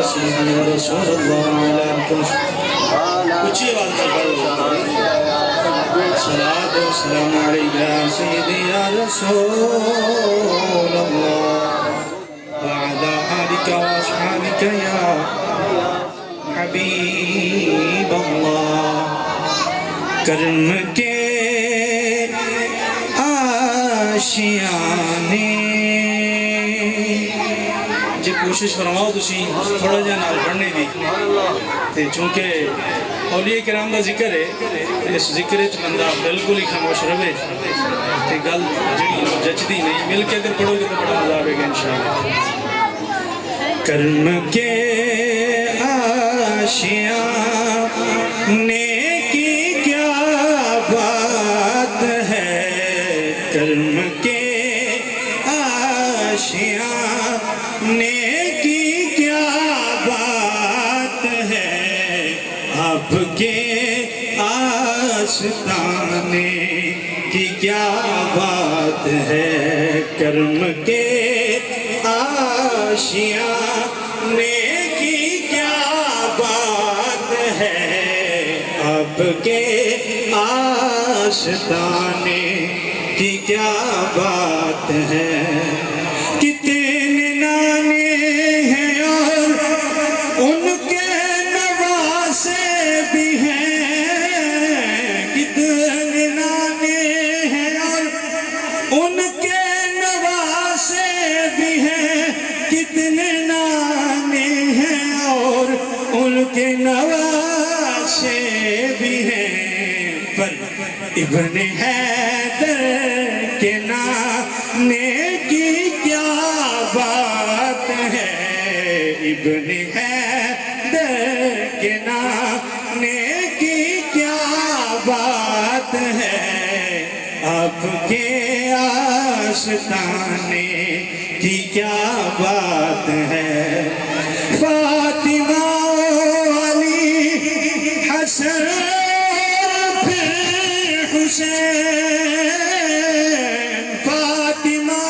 سيدي يا رسول الله على کچھ آواز میں پڑھ صلاة و سلام علیکہ سیدی یا رسول اللہ وعلى آلك وأصحابك يا حبیب اللہ کرم کے آشیانے جی کوشش فرماؤ تسی تھوڑا جا نال پڑھنے دی تے چونکہ اولیاء کرام دا ذکر ہے اس ذکر چ بندہ بالکل ہی خاموش رہے تے گل جڑی جچدی نہیں مل کے اگر پڑھو گے تو بڑا مزہ آئے گا انشاءاللہ کرم کے آشیانے کی کیا بات ہے کرم کے آشیانے کی کیا بات ہے آپ کے آستانے کی کیا بات ہے کرم کے آشیانے کی کیا بات ہے آپ کے آستانے کی کیا بات ہے کتنے نانے ہیں اور ان کے نواسے بھی ہیں کتنے نانے ہیں اور ان کے نواسے بھی ہیں کتنے نانے ہیں اور ان کے نواسے بھی ہیں پر ابن حیدر کے نانے کی کیا بات ہے ابن حیدر کے نانے کی کیا بات ہے آپ کے آستانے کی کیا بات ہے فاطمہ علی حسن پھر حسین فاطمہ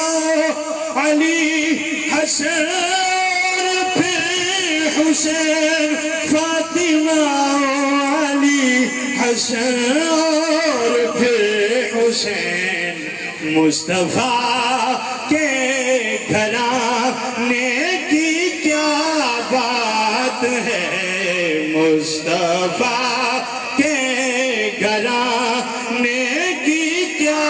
علی حسن پھر حسین فاطمہ علی حسن پھر حسین مصطفیٰ کے گھرانے کی کیا بات ہے مصطفیٰ کے گھرانے کی کیا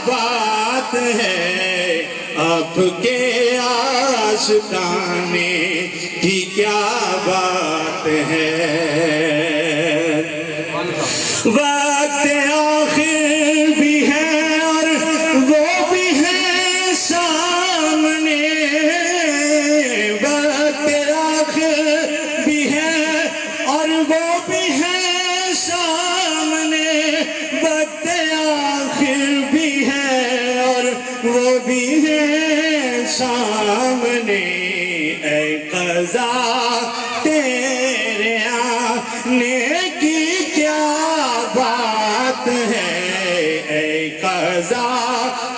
بات ہے آپ کے آستانے کی کیا بات ہے وقت آخر بھی ہے اور وہ بھی ہے سامنے وقت آخر بھی ہے اور وہ بھی ہے سامنے وقت آخر بھی ہے اور وہ بھی ہے سامنے اے قضا تیرے آنے کی کیا بات ہے اے قضا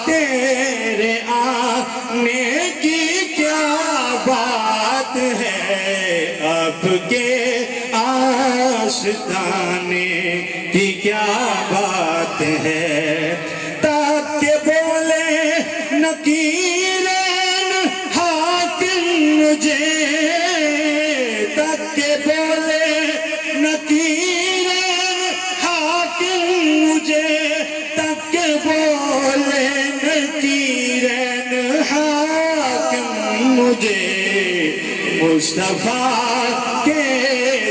تیرے آنے کی کیا بات ہے آپ کے آستانے کی کیا بات ہے تاکہ بولے نکیرین حاکم مجھے تاکہ بولے نکیرین حاکم مجھے تاکہ بولے نکیرین حاکم مجھے مصطفیٰ کے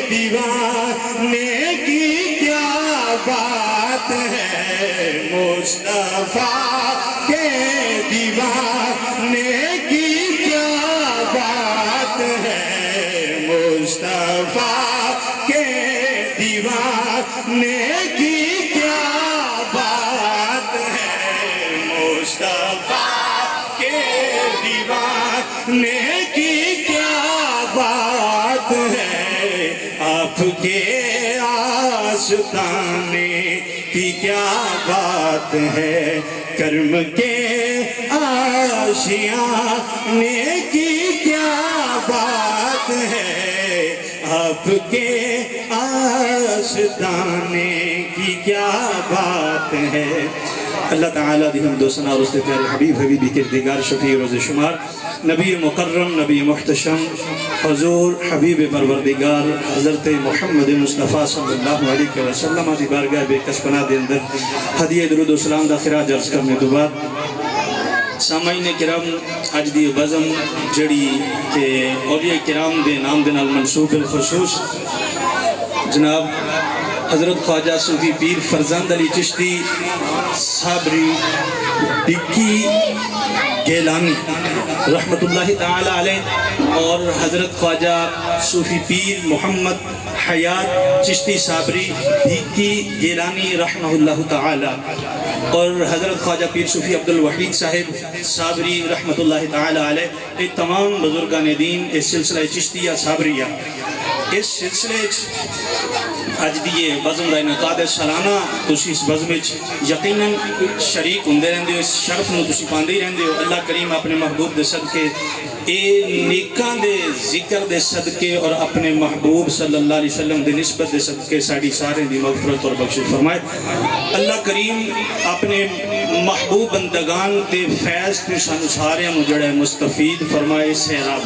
دیوانے کی کیا بات ہے مصطفیٰ کے دیوانے کی کیا بات ہے مصطفیٰ کے دیوانے کی کیا بات ہے مصطفیٰ کے دیوانے کی کیا بات ہے آپ کے آستانے کی کیا بات ہے کرم کے آشیانے کی کیا بات ہے آپ کے آستانے کی کیا بات ہے. اللہ تعالیٰ دی حمد و ثنا اور اس کے پیارے حبیب حبیبی کردگار شفیع روز شمار نبی مکرم نبی محتشم حضور حبیب پروردگار حضرت محمد مصطفیٰ صلی اللہ علیہ وسلم دی بارگاہ بے کسپنا دے اندر ہدیہ درود و سلام دا خراج عرض کرنے دو بعد سامعین کرام اج دی بزم جڑی کہ اولیاء کرام دے نام دے نال منسوب بالخصوص جناب حضرت خواجہ صوفی پیر فرزند علی چشتی صابری ڈکی گیلانی رحمت اللہ تعالی علیہ اور حضرت خواجہ صوفی پیر محمد حیات چشتی صابری ڈکی گیلانی رحمہ اللہ تعالی اور حضرت خواجہ پیر صوفی عبدالوحید صاحب صابری رحمت اللہ تعالی علیہ یہ تمام بزرگان دین اس سلسلہ چشتیہ صابریہ اس سلسلے اج دیئے بزم دا انعقاد سالانہ تسی اس بزم یقیناً شریک ہوندے رہندے ہو اس شرف نو تسی پاندے ہی رہندے ہو. اللہ کریم اپنے محبوب دے صدقے اے نیکان دے ذکر دے صدقے اور اپنے محبوب صلی اللہ علیہ وسلم دے نسبت دے صدقے ساڑی سارے دی مغفرت اور بخشش فرمائے. اللہ کریم اپنے محبوب بندگان دے فیض تے سانو سارے مجڑے مستفید فرمائے. سیراب